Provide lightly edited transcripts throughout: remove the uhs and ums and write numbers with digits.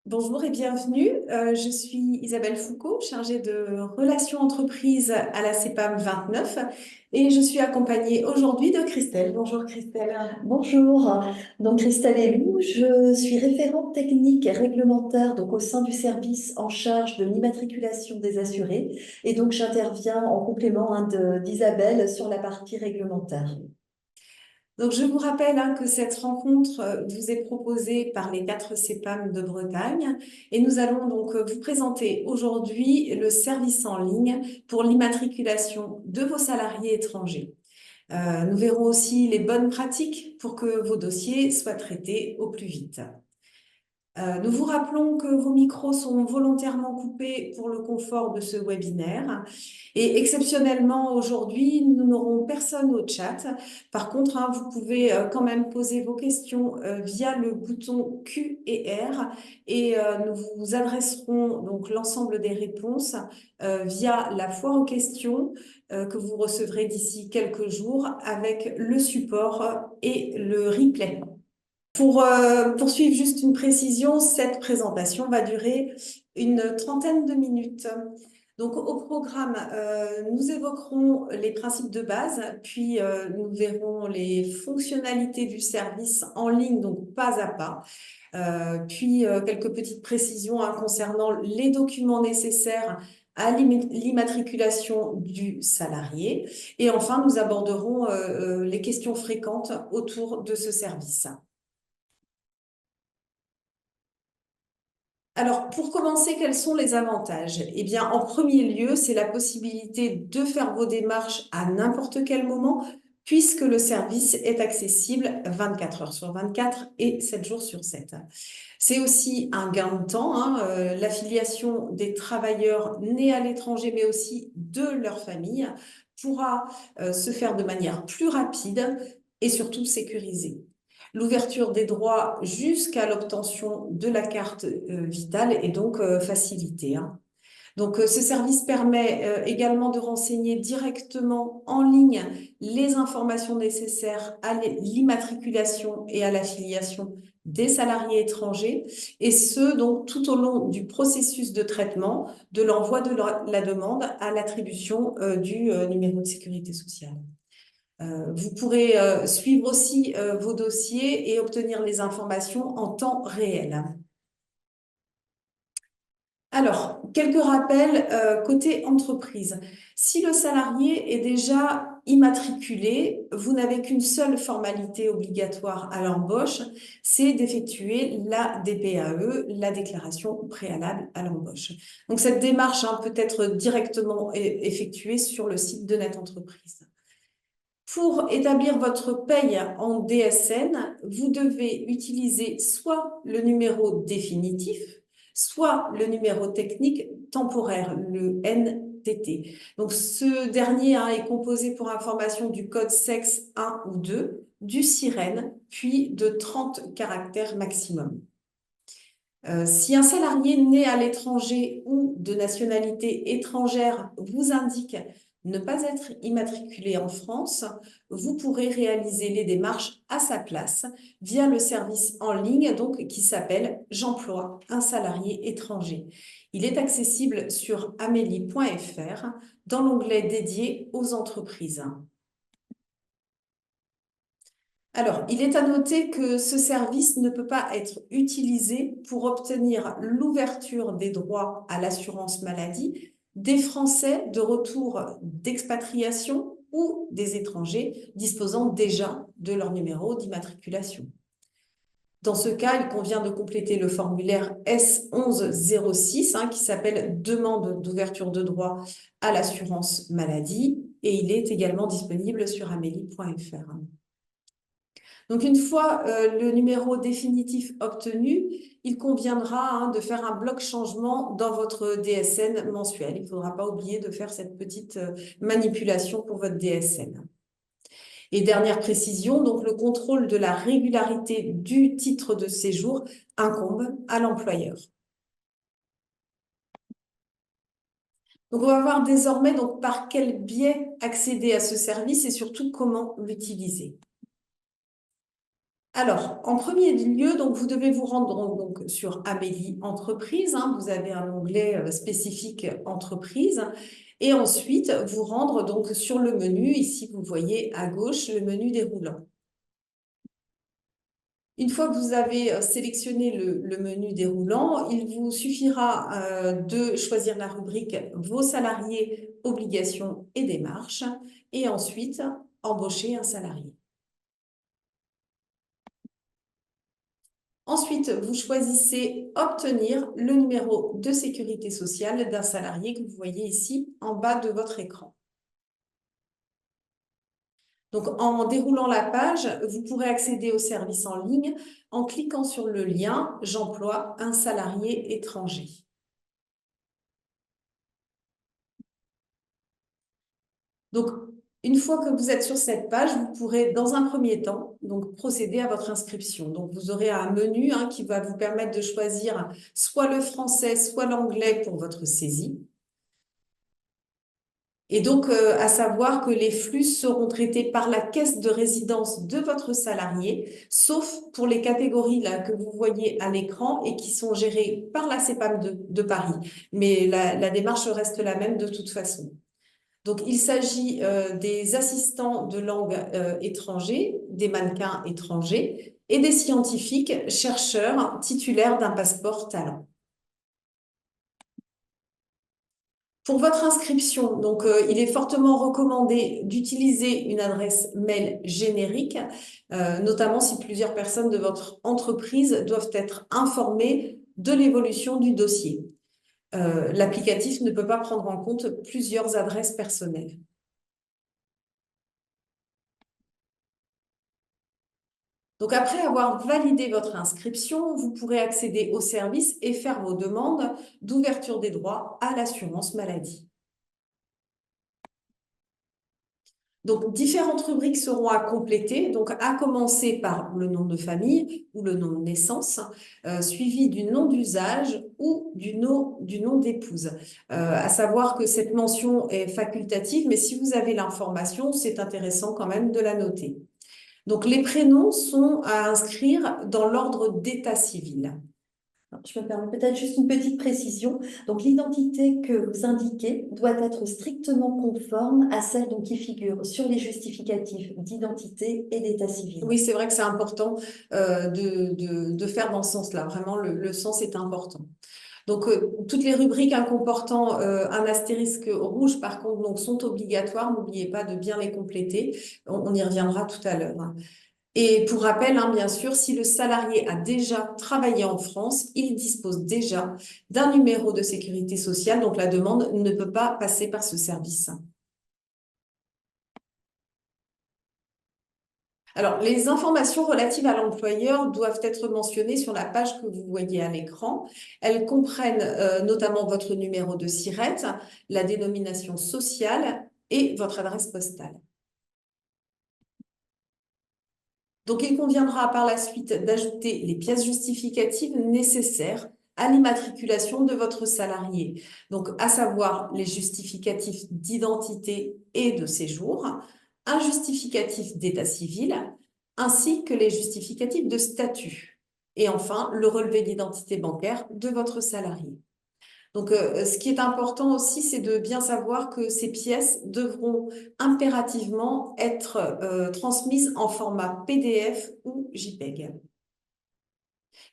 Bonjour et bienvenue. Je suis Isabelle Foucault, chargée de relations entreprises à la CEPAM 29 et je suis accompagnée aujourd'hui de Christelle. Bonjour Christelle. Bonjour, donc Christelle Elou, je suis référente technique et réglementaire donc au sein du service en charge de l'immatriculation des assurés et donc j'interviens en complément d'Isabelle sur la partie réglementaire. Donc je vous rappelle que cette rencontre vous est proposée par les 4 CEPAM de Bretagne et nous allons donc vous présenter aujourd'hui le service en ligne pour l'immatriculation de vos salariés étrangers. Nous verrons aussi les bonnes pratiques pour que vos dossiers soient traités au plus vite. Nous vous rappelons que vos micros sont volontairement coupés pour le confort de ce webinaire. Et exceptionnellement, aujourd'hui, nous n'aurons personne au chat. Par contre, vous pouvez quand même poser vos questions via le bouton Q et R et nous vous adresserons donc l'ensemble des réponses via la foire aux questions que vous recevrez d'ici quelques jours avec le support et le replay. Pour poursuivre juste une précision, cette présentation va durer une trentaine de minutes. Donc au programme, nous évoquerons les principes de base, puis nous verrons les fonctionnalités du service en ligne, donc pas à pas, puis quelques petites précisions concernant les documents nécessaires à l'immatriculation du salarié. Et enfin, nous aborderons les questions fréquentes autour de ce service. Alors, pour commencer, quels sont les avantages? Eh bien, en premier lieu, c'est la possibilité de faire vos démarches à n'importe quel moment, puisque le service est accessible 24 heures sur 24 et 7 jours sur 7. C'est aussi un gain de temps, l'affiliation des travailleurs nés à l'étranger, mais aussi de leur famille, pourra se faire de manière plus rapide et surtout sécurisée. L'ouverture des droits jusqu'à l'obtention de la carte vitale est donc facilitée. Donc, ce service permet également de renseigner directement en ligne les informations nécessaires à l'immatriculation et à l'affiliation des salariés étrangers, et ce, donc, tout au long du processus de traitement, de l'envoi de la demande à l'attribution du numéro de sécurité sociale. Vous pourrez suivre aussi vos dossiers et obtenir les informations en temps réel. Alors, quelques rappels côté entreprise. Si le salarié est déjà immatriculé, vous n'avez qu'une seule formalité obligatoire à l'embauche, c'est d'effectuer la DPAE, la déclaration préalable à l'embauche. Donc, cette démarche peut être directement effectuée sur le site de Net Entreprise. Pour établir votre paye en DSN, vous devez utiliser soit le numéro définitif, soit le numéro technique temporaire, le NTT. Donc, ce dernier est composé pour information du code sexe 1 ou 2, du sirène, puis de 30 caractères maximum. Si un salarié né à l'étranger ou de nationalité étrangère vous indique ne pas être immatriculé en France, vous pourrez réaliser les démarches à sa place via le service en ligne donc, qui s'appelle J'emploie un salarié étranger. Il est accessible sur amélie.fr dans l'onglet dédié aux entreprises. Alors, il est à noter que ce service ne peut pas être utilisé pour obtenir l'ouverture des droits à l'assurance maladie des Français de retour d'expatriation ou des étrangers disposant déjà de leur numéro d'immatriculation. Dans ce cas, il convient de compléter le formulaire S1106 qui s'appelle Demande d'ouverture de droit à l'assurance maladie et il est également disponible sur amélie.fr. Donc, une fois le numéro définitif obtenu, il conviendra de faire un bloc changement dans votre DSN mensuel. Il ne faudra pas oublier de faire cette petite manipulation pour votre DSN. Et dernière précision, donc le contrôle de la régularité du titre de séjour incombe à l'employeur. Donc, on va voir désormais donc, par quel biais accéder à ce service et surtout comment l'utiliser. Alors, en premier lieu, donc, vous devez vous rendre donc, sur Amélie Entreprise, hein. Vous avez un onglet spécifique Entreprise. Et ensuite, vous rendre donc sur le menu. Ici, vous voyez à gauche le menu déroulant. Une fois que vous avez sélectionné le menu déroulant, il vous suffira de choisir la rubrique Vos salariés, obligations et démarches et ensuite embaucher un salarié. Ensuite, vous choisissez Obtenir le numéro de sécurité sociale d'un salarié que vous voyez ici en bas de votre écran. Donc, en déroulant la page, vous pourrez accéder au service en ligne en cliquant sur le lien J'emploie un salarié étranger. Donc, une fois que vous êtes sur cette page, vous pourrez, dans un premier temps, donc, procéder à votre inscription. Donc, vous aurez un menu qui va vous permettre de choisir soit le français, soit l'anglais pour votre saisie. Et donc, à savoir que les flux seront traités par la caisse de résidence de votre salarié, sauf pour les catégories là, que vous voyez à l'écran et qui sont gérées par la CEPAM de Paris. Mais la démarche reste la même de toute façon. Donc, il s'agit des assistants de langue étrangers, des mannequins étrangers et des scientifiques chercheurs titulaires d'un passeport talent. Pour votre inscription, donc, il est fortement recommandé d'utiliser une adresse mail générique, notamment si plusieurs personnes de votre entreprise doivent être informées de l'évolution du dossier. L'applicatif ne peut pas prendre en compte plusieurs adresses personnelles. Donc, après avoir validé votre inscription, vous pourrez accéder au service et faire vos demandes d'ouverture des droits à l'assurance maladie. Donc, différentes rubriques seront à compléter, donc à commencer par le nom de famille ou le nom de naissance, suivi du nom d'usage ou du nom d'épouse. À savoir que cette mention est facultative, mais si vous avez l'information, c'est intéressant quand même de la noter. Donc, les prénoms sont à inscrire dans l'ordre d'état civil. Je me permets peut-être juste une petite précision. Donc, l'identité que vous indiquez doit être strictement conforme à celle donc, qui figure sur les justificatifs d'identité et d'état civil. Oui, c'est vrai que c'est important de faire dans ce sens-là. Vraiment, le sens est important. Donc, toutes les rubriques comportant un astérisque rouge, par contre, donc, sont obligatoires. N'oubliez pas de bien les compléter. On y reviendra tout à l'heure. Et pour rappel, bien sûr, si le salarié a déjà travaillé en France, il dispose déjà d'un numéro de sécurité sociale, donc la demande ne peut pas passer par ce service. Alors, les informations relatives à l'employeur doivent être mentionnées sur la page que vous voyez à l'écran. Elles comprennent notamment votre numéro de SIRET, la dénomination sociale et votre adresse postale. Donc, il conviendra par la suite d'ajouter les pièces justificatives nécessaires à l'immatriculation de votre salarié. Donc, à savoir les justificatifs d'identité et de séjour, un justificatif d'état civil, ainsi que les justificatifs de statut. Et enfin, le relevé d'identité bancaire de votre salarié. Donc, ce qui est important aussi, c'est de bien savoir que ces pièces devront impérativement être transmises en format PDF ou JPEG.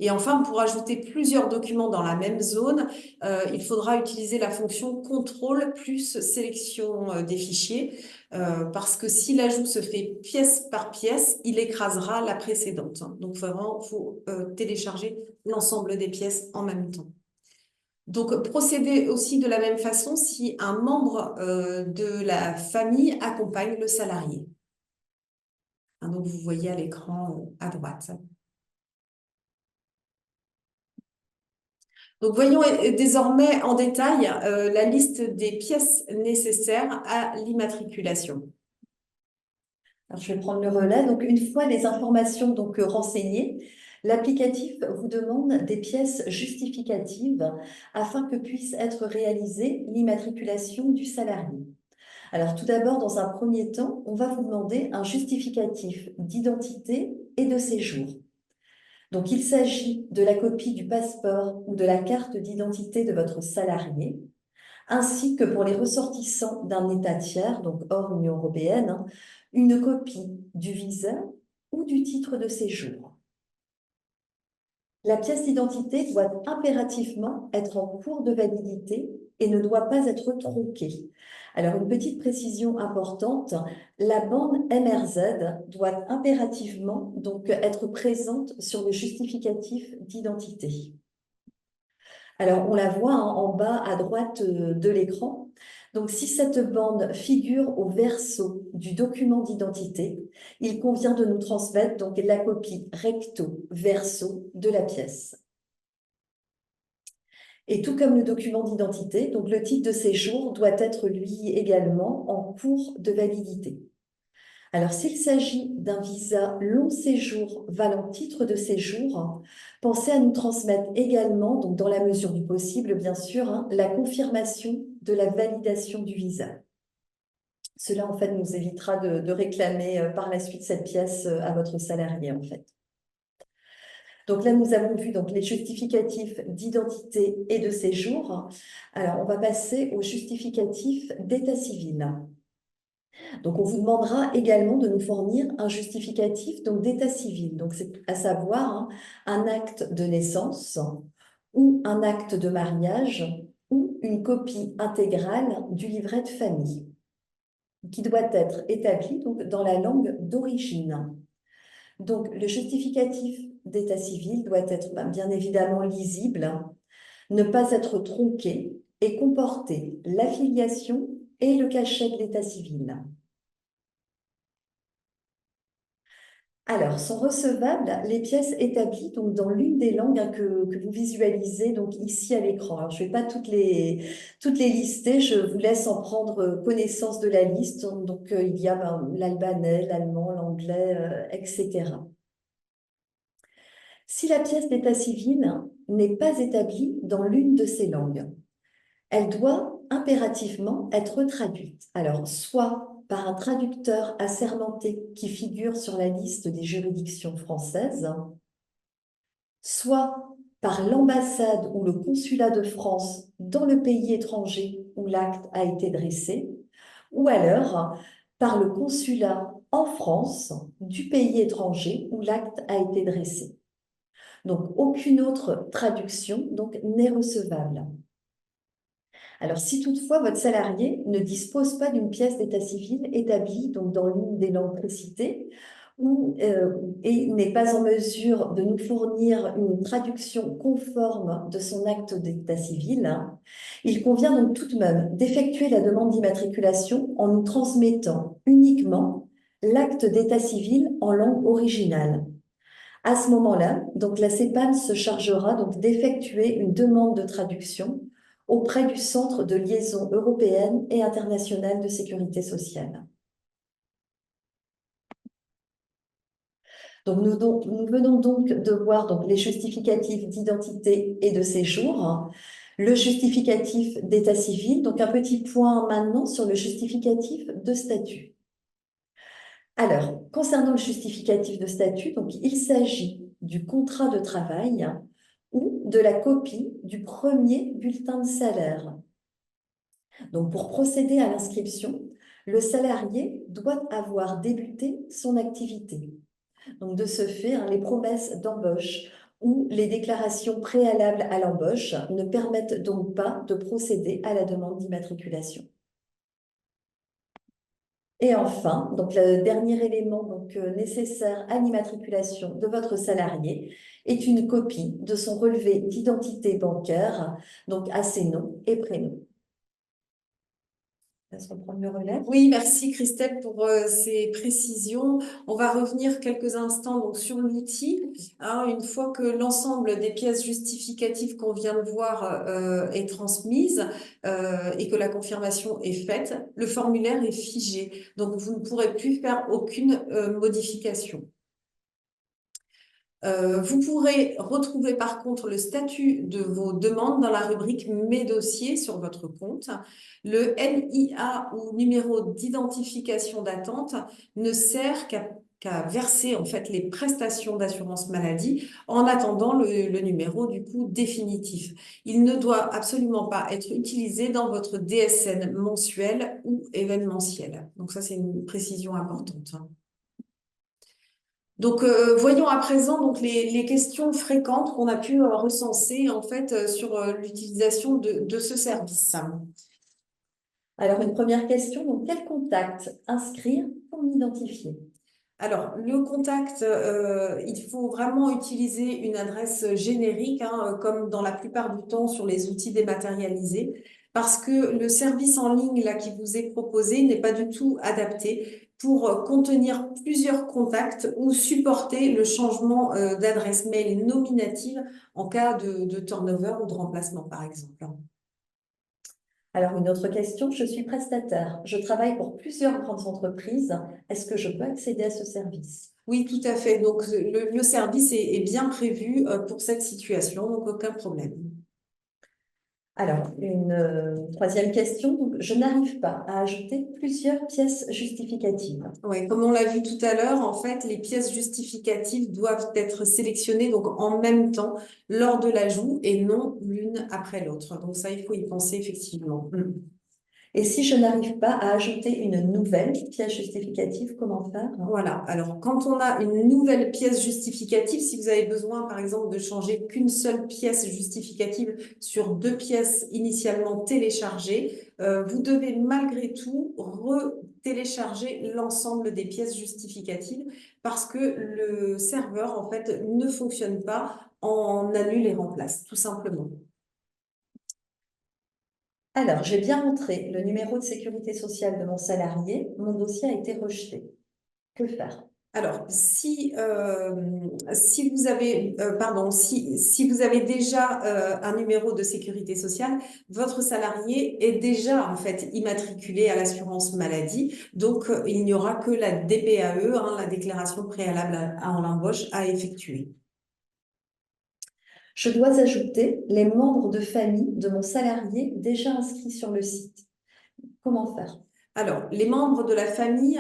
Et enfin, pour ajouter plusieurs documents dans la même zone, il faudra utiliser la fonction contrôle plus sélection des fichiers, parce que si l'ajout se fait pièce par pièce, il écrasera la précédente. Donc, vraiment, il faut télécharger l'ensemble des pièces en même temps. Donc, procédez aussi de la même façon si un membre de la famille accompagne le salarié. Donc, vous voyez à l'écran à droite. Donc, voyons désormais en détail la liste des pièces nécessaires à l'immatriculation. Alors, je vais prendre le relais. Donc, une fois les informations donc, renseignées, l'applicatif vous demande des pièces justificatives afin que puisse être réalisée l'immatriculation du salarié. Alors, tout d'abord, dans un premier temps, on va vous demander un justificatif d'identité et de séjour. Donc, il s'agit de la copie du passeport ou de la carte d'identité de votre salarié, ainsi que pour les ressortissants d'un État tiers, donc hors Union européenne, une copie du visa ou du titre de séjour. La pièce d'identité doit impérativement être en cours de validité et ne doit pas être tronquée. Alors, une petite précision importante, la bande MRZ doit impérativement donc être présente sur le justificatif d'identité. Alors, on la voit en bas à droite de l'écran. Donc, si cette bande figure au verso du document d'identité, il convient de nous transmettre donc la copie recto verso de la pièce. Et tout comme le document d'identité, donc le titre de séjour doit être lui également en cours de validité. Alors, s'il s'agit d'un visa long séjour valant titre de séjour, pensez à nous transmettre également, donc dans la mesure du possible, bien sûr, la confirmation de la validation du visa. Cela, en fait, nous évitera de réclamer par la suite cette pièce à votre salarié, en fait. Donc là, nous avons vu donc, les justificatifs d'identité et de séjour. Alors, on va passer aux justificatifs d'état civil. Donc, on vous demandera également de nous fournir un justificatif d'état civil. Donc, c'est à savoir un acte de naissance ou un acte de mariage ou une copie intégrale du livret de famille qui doit être établi donc, dans la langue d'origine. Donc, le justificatif d'état civil doit être bien évidemment lisible, ne pas être tronqué et comporter l'affiliation et le cachet de l'état civil. Alors, sont recevables les pièces établies donc, dans l'une des langues que vous visualisez donc, ici à l'écran. Alors, je ne vais pas toutes les lister, je vous laisse en prendre connaissance de la liste. Donc, il y a l'albanais, l'allemand, l'anglais, etc. Si la pièce d'état civil n'est pas établie dans l'une de ces langues, elle doit impérativement être traduite. Alors, soit par un traducteur assermenté qui figure sur la liste des juridictions françaises, soit par l'ambassade ou le consulat de France dans le pays étranger où l'acte a été dressé, ou alors par le consulat en France du pays étranger où l'acte a été dressé. Donc, aucune autre traduction n'est recevable. Alors, si toutefois votre salarié ne dispose pas d'une pièce d'état civil établie dans l'une des langues précitées et n'est pas en mesure de nous fournir une traduction conforme de son acte d'état civil, il convient donc tout de même d'effectuer la demande d'immatriculation en nous transmettant uniquement l'acte d'état civil en langue originale. À ce moment-là, donc la CEPAM se chargera donc d'effectuer une demande de traduction auprès du Centre de liaison européenne et internationale de sécurité sociale. Donc nous venons donc de voir donc, les justificatifs d'identité et de séjour, le justificatif d'état civil, donc un petit point maintenant sur le justificatif de statut. Alors, concernant le justificatif de statut, donc, il s'agit du contrat de travail ou de la copie du premier bulletin de salaire. Donc, pour procéder à l'inscription, le salarié doit avoir débuté son activité. Donc, de ce fait, les promesses d'embauche ou les déclarations préalables à l'embauche ne permettent donc pas de procéder à la demande d'immatriculation. Et enfin, donc le dernier élément nécessaire à l'immatriculation de votre salarié est une copie de son relevé d'identité bancaire, donc à ses noms et prénoms. Est-ce qu'on prend le relais? Oui, merci Christelle pour ces précisions. On va revenir quelques instants donc, sur l'outil. Une fois que l'ensemble des pièces justificatives qu'on vient de voir est transmise et que la confirmation est faite, le formulaire est figé. Donc, vous ne pourrez plus faire aucune modification. Vous pourrez retrouver par contre le statut de vos demandes dans la rubrique Mes dossiers sur votre compte. Le NIA ou numéro d'identification d'attente ne sert qu'à qu'à verser en fait les prestations d'assurance maladie en attendant le numéro du coup définitif. Il ne doit absolument pas être utilisé dans votre DSN mensuel ou événementiel. Donc ça, c'est une précision importante, hein. Donc, voyons à présent donc les questions fréquentes qu'on a pu recenser en fait sur l'utilisation de ce service. Alors, une première question, donc quel contact inscrire pour m'identifier? Alors, le contact, il faut vraiment utiliser une adresse générique, hein, comme dans la plupart du temps sur les outils dématérialisés, parce que le service en ligne là, qui vous est proposé n'est pas du tout adapté pour contenir plusieurs contacts ou supporter le changement d'adresse mail nominative en cas de turnover ou de remplacement, par exemple. Alors, une autre question, je suis prestataire. Je travaille pour plusieurs grandes entreprises. Est-ce que je peux accéder à ce service? Oui, tout à fait. Donc, le service est bien prévu pour cette situation, donc aucun problème. Alors, une troisième question, donc, je n'arrive pas à ajouter plusieurs pièces justificatives. Ouais, comme on l'a vu tout à l'heure, en fait, les pièces justificatives doivent être sélectionnées donc en même temps lors de l'ajout et non l'une après l'autre. Donc ça, il faut y penser effectivement. Et si je n'arrive pas à ajouter une nouvelle pièce justificative, comment faire? Voilà. Alors, quand on a une nouvelle pièce justificative, si vous avez besoin, par exemple, de changer qu'une seule pièce justificative sur deux pièces initialement téléchargées, vous devez malgré tout retélécharger l'ensemble des pièces justificatives parce que le serveur, en fait, ne fonctionne pas en annule et remplace, tout simplement. Alors, j'ai bien montré le numéro de sécurité sociale de mon salarié. Mon dossier a été rejeté. Que faire? Alors, si vous avez, pardon, si vous avez déjà un numéro de sécurité sociale, votre salarié est déjà en fait immatriculé à l'assurance maladie. Donc, il n'y aura que la DPAE, hein, la déclaration préalable à l'embauche, à effectuer. Je dois ajouter les membres de famille de mon salarié déjà inscrits sur le site. Comment faire? Alors, les membres de la famille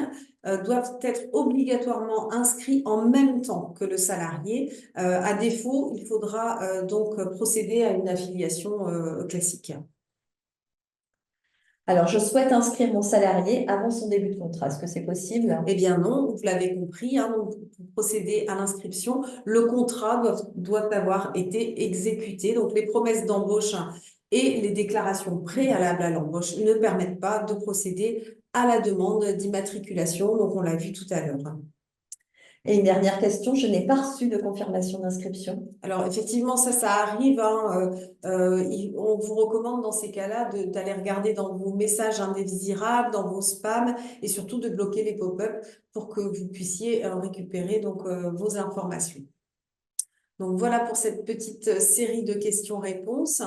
doivent être obligatoirement inscrits en même temps que le salarié. À défaut, il faudra donc procéder à une affiliation classique. Alors, je souhaite inscrire mon salarié avant son début de contrat. Est-ce que c'est possible? Eh bien non, vous l'avez compris, hein, donc pour procéder à l'inscription, le contrat doit avoir été exécuté. Donc les promesses d'embauche et les déclarations préalables à l'embauche ne permettent pas de procéder à la demande d'immatriculation. Donc on l'a vu tout à l'heure. Et une dernière question, je n'ai pas reçu de confirmation d'inscription. Alors effectivement, ça arrive, hein, on vous recommande dans ces cas-là d'aller regarder dans vos messages indésirables, dans vos spams et surtout de bloquer les pop-up pour que vous puissiez récupérer donc vos informations. Donc voilà pour cette petite série de questions-réponses.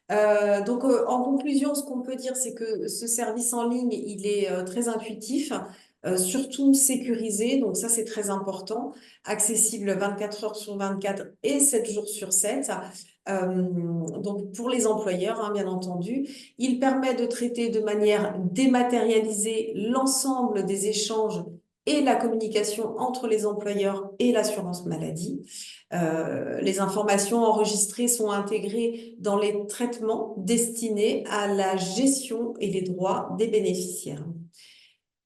En conclusion, ce qu'on peut dire, c'est que ce service en ligne, il est très intuitif, surtout sécurisé. Donc ça, c'est très important. Accessible 24 heures sur 24 et 7 jours sur 7. Donc pour les employeurs, hein, bien entendu. Il permet de traiter de manière dématérialisée l'ensemble des échanges et la communication entre les employeurs et l'assurance maladie. Les informations enregistrées sont intégrées dans les traitements destinés à la gestion et les droits des bénéficiaires.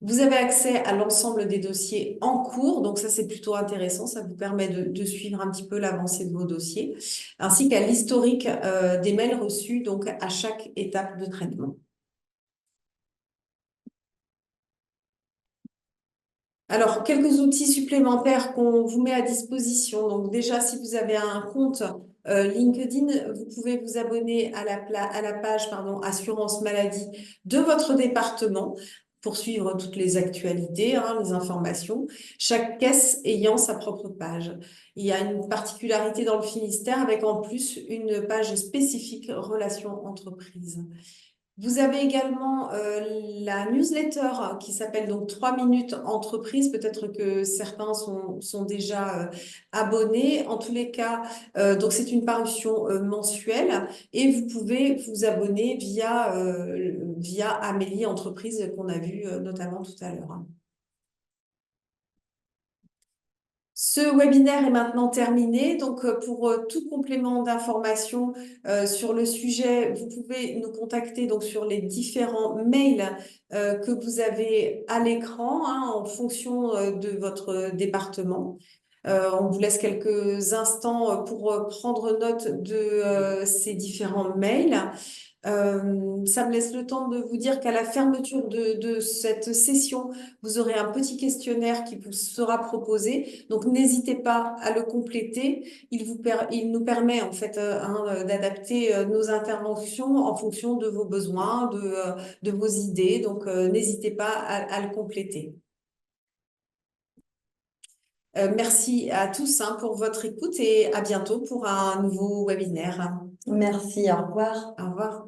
Vous avez accès à l'ensemble des dossiers en cours, donc ça c'est plutôt intéressant, ça vous permet de suivre un petit peu l'avancée de vos dossiers, ainsi qu'à l'historique des mails reçus donc à chaque étape de traitement. Alors, quelques outils supplémentaires qu'on vous met à disposition. Donc déjà, si vous avez un compte LinkedIn, vous pouvez vous abonner à la page Assurance Maladie de votre département pour suivre toutes les actualités, hein, les informations, chaque caisse ayant sa propre page. Il y a une particularité dans le Finistère avec en plus une page spécifique relations entreprises. Vous avez également la newsletter qui s'appelle donc 3 minutes entreprise. Peut-être que certains sont déjà abonnés. En tous les cas, donc c'est une parution mensuelle et vous pouvez vous abonner via Amélie Entreprise qu'on a vu notamment tout à l'heure. Ce webinaire est maintenant terminé. Donc, pour tout complément d'information sur le sujet, vous pouvez nous contacter donc sur les différents mails que vous avez à l'écran hein, en fonction de votre département. On vous laisse quelques instants pour prendre note de ces différents mails. Ça me laisse le temps de vous dire qu'à la fermeture de cette session, vous aurez un petit questionnaire qui vous sera proposé. Donc, n'hésitez pas à le compléter. Il nous permet en fait hein, d'adapter nos interventions en fonction de vos besoins, de vos idées. Donc, n'hésitez pas à le compléter. Merci à tous hein, pour votre écoute et à bientôt pour un nouveau webinaire. Merci, au revoir. Au revoir.